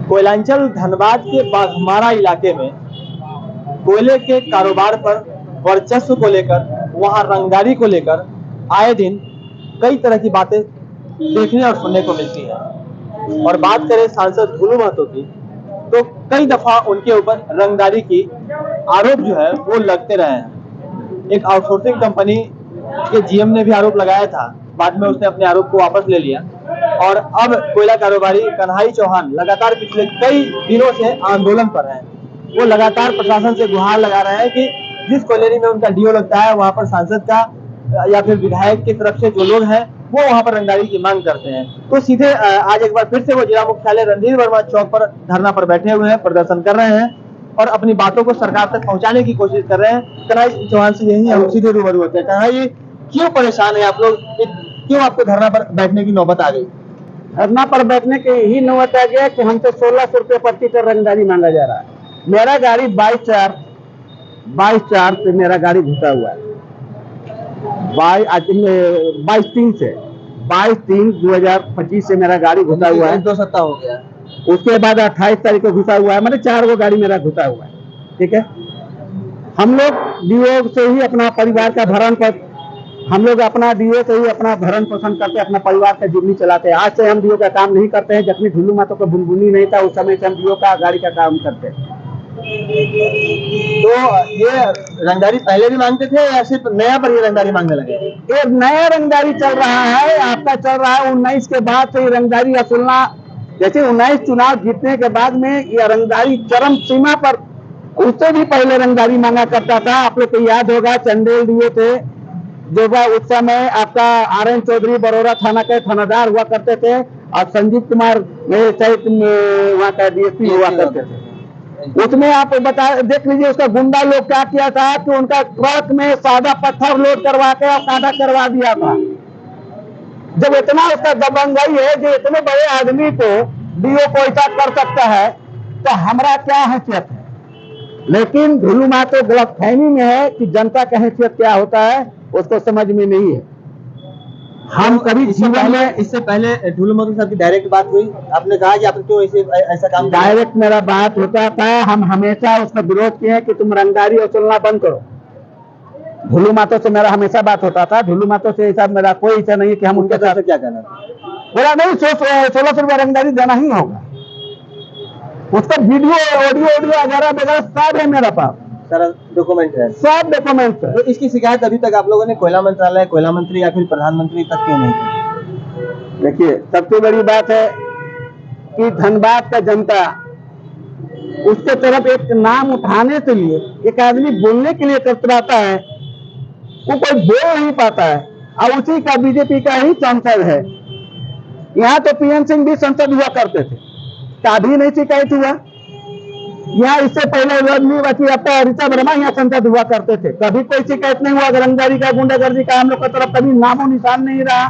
कोयलांचल धनबाद के बाघमारा इलाके में कोयले के कारोबार पर वर्चस्व को लेकर, वहां रंगदारी को लेकर आए दिन कई तरह की बातें देखने और सुनने को मिलती है। और बात करें सांसद भुलू महतो की, तो कई दफा उनके ऊपर रंगदारी की आरोप जो है वो लगते रहे हैं। एक आउटसोर्सिंग कंपनी के जीएम ने भी आरोप लगाया था, बाद में उसने अपने आरोप को वापस ले लिया। और अब कोयला कारोबारी कन्हई चौहान लगातार पिछले कई दिनों से आंदोलन पर हैं। वो लगातार प्रशासन से गुहार लगा रहे हैं कि जिस कॉलोनी में उनका डीओ लगता है वहां पर सांसद का या फिर विधायक की तरफ से जो लोग हैं वो वहां पर रंगदारी की मांग करते हैं। तो सीधे आज एक बार फिर से वो जिला मुख्यालय रणधीर वर्मा चौक पर धरना पर बैठे हुए हैं, प्रदर्शन कर रहे हैं और अपनी बातों को सरकार तक पहुंचाने की कोशिश कर रहे हैं। कन्हई चौहान से यही हम सीधे रूबरू होते हैं। कन्हई, क्यों परेशान है आप लोग? क्यों आपको धरना पर बैठने की नौबत आ गई? धरना पर बैठने की यही नौबत आ गया कि हमसे 1600 रुपये प्रति टन रंगदारी मांगा जा रहा है। मेरा गाड़ी 22/4 से मेरा गाड़ी घुसा हुआ है। 22/3 से 22/3/2025 से मेरा गाड़ी घुसा हुआ है। 2 सप्ताह हो गया। उसके बाद 28 तारीख को घुसा हुआ है। मैंने 4 गो गाड़ी मेरा घुसा हुआ है। ठीक है, हम लोग डीओ से ही अपना परिवार का भरण पर डीओ से ही अपना भरण पोषण करते, अपना परिवार का जीवनी चलाते हैं। आज से हम डीओ का काम नहीं करते हैं। जबकि ढुलू महतो को बुनबुनी नहीं था उस समय से हम डीओ का गाड़ी का काम करते हैं। तो ये रंगदारी पहले भी मांगते थे या सिर्फ नया पर ये रंगदारी मांगने लगे? ये नया रंगदारी चल रहा है, आपका चल रहा है 19 के बाद से रंगदारी वसूलना। जैसे 19 चुनाव जीतने के बाद में ये रंगदारी चरम सीमा पर, उससे भी पहले रंगदारी मांगा करता था। आप लोग को याद होगा, चंदेल डीओ थे जो उस समय आपका RN चौधरी बरोरा थाना के थानादार हुआ करते थे और संजीव कुमार वहाँ का DSP हुआ करते थे। उसमें आप देख लीजिए उसका गुंडा लोग क्या किया था कि उनका ट्रक में सादा पत्थर लोड करवा के और कांटा करवा दिया था। जब इतना उसका दबंगई है जो इतने बड़े आदमी को डीओ को ऐसा कर सकता है तो हमारा क्या हैसियत है? लेकिन ढुलू महतो गलतफहमी में है कि जनता का हैसियत क्या होता है उसको समझ में नहीं है। हम कभी इससे पहले ढुलू महतो साहब की डायरेक्ट बात हुई? आपने कहा कि आप क्यों ऐसा काम? डायरेक्ट मेरा बात होता था, हम हमेशा उसका विरोध किए कि तुम रंगदारी वसूलना बंद करो। ढुलू महतो से मेरा हमेशा बात होता था। ढुलू महतो से ऐसा मेरा कोई इच्छा नहीं है कि हम उनके साथ क्या कहना था? बोला नहीं, 1600 रुपया रंगदारी देना ही होगा। उसका वीडियो ऑडियो वगैरह सब है मेरे पास, सारा डॉक्यूमेंट है, सब डॉक्यूमेंट है। तो इसकी शिकायत अभी तक आप लोगों ने कोयला मंत्रालय, कोयला मंत्री या फिर प्रधानमंत्री तक क्यों नहीं की? देखिए, सबसे बड़ी बात है कि धनबाद का जनता उसके तरफ एक नाम उठाने के लिए, एक आदमी बोलने के लिए कतराता है, वो कोई बोल नहीं पाता है। और उसी का बीजेपी का ही सांसद है। यहाँ तो PN सिंह भी संसद हुआ करते थे, कभी नहीं शिकायत हुआ। यहाँ इससे पहले ऋचा वर्मा यहाँ संसद हुआ करते थे, कभी कोई शिकायत नहीं हुआ। रंगदारी का, गुंडागर्दी का हम लोग की तरफ कभी नामो निशान नहीं रहा।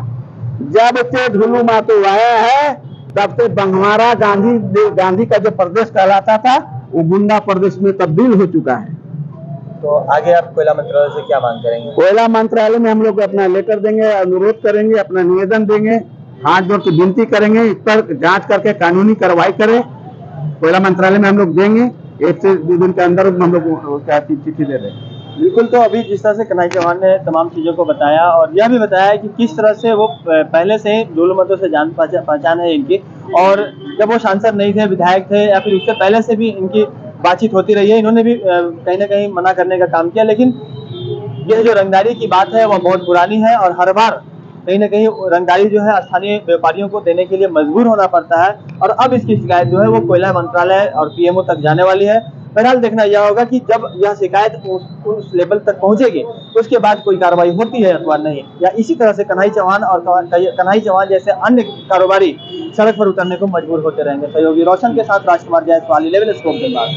जब से ढुलू महतो आया है तब से बाघमारा गांधी का जो प्रदेश कहलाता था वो गुंडा प्रदेश में तब्दील हो चुका है। तो आगे आप कोयला मंत्रालय से क्या मांग करेंगे? कोयला मंत्रालय में हम लोग अपना लेटर देंगे, अनुरोध करेंगे, अपना निवेदन देंगे, हाथ जोड़ के विनती करेंगे इस पर जांच करके कानूनी कार्रवाई करें। कोयला मंत्रालय में हम लोग देंगे, 1 से 2 दिन के अंदर हम लोग चिट्ठी दे देंगे। बिल्कुल। तो अभी जिस तरह से कन्हई चौहान ने तमाम चीज़ों को बताया और यह भी बताया कि किस तरह से वो पहले से ही ढुलू महतो से जान पहचान है इनकी, और जब वो सांसद नहीं थे, विधायक थे, या फिर उससे पहले से भी इनकी बातचीत होती रही है। इन्होंने भी कहीं ना कहीं मना करने का काम किया, लेकिन यह जो रंगदारी की बात है वह बहुत पुरानी है और हर बार कहीं ना कहीं रंगदारी जो है स्थानीय व्यापारियों को देने के लिए मजबूर होना पड़ता है। और अब इसकी शिकायत जो है वो कोयला मंत्रालय और PMO तक जाने वाली है। फिलहाल देखना यह होगा कि जब यह शिकायत उस लेवल तक पहुंचेगी उसके बाद कोई कार्रवाई होती है अथवा नहीं, या इसी तरह से कन्हई चौहान जैसे अन्य कारोबारी सड़क पर उतरने को मजबूर होते रहेंगे। सहयोगी रोशन के साथ राजकुमार जायसवाल, 11 स्कोप के बाद।